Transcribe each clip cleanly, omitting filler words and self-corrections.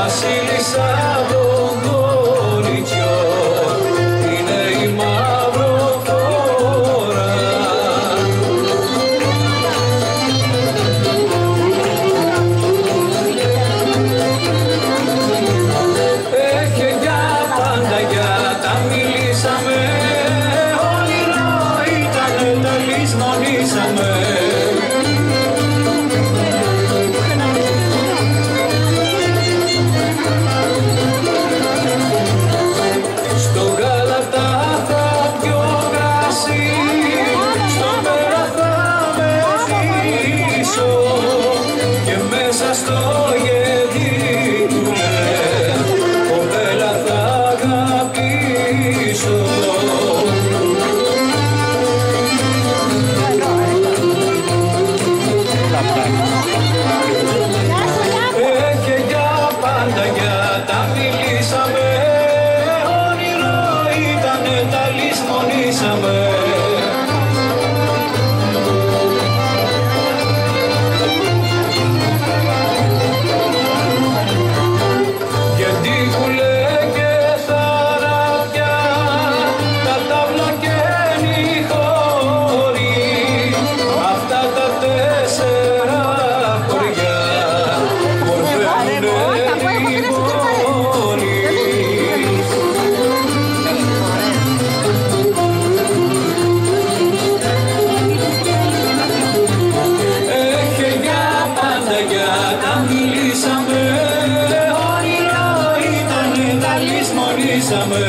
Βασίλισσα των κοριτσιών είναι η μαυροφόρα. Έχει για πάντα για τα μιλήσαμε, όνειρο ήτανε τα λησμονήσαμε. Στο γεδί του κοπέλα θα αγαπήσω. Έχει για πάντα για τα μιλήσαμε, όνειρο ήτανε τα λησμονήσαμε. Λησμονήσαμε,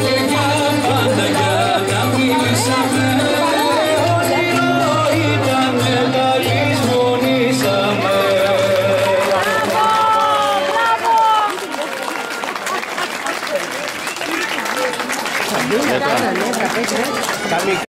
και για πάντα για τα μιλήσαμε, όνειρο ήτανε τα λησμονήσαμε. Μπράβο!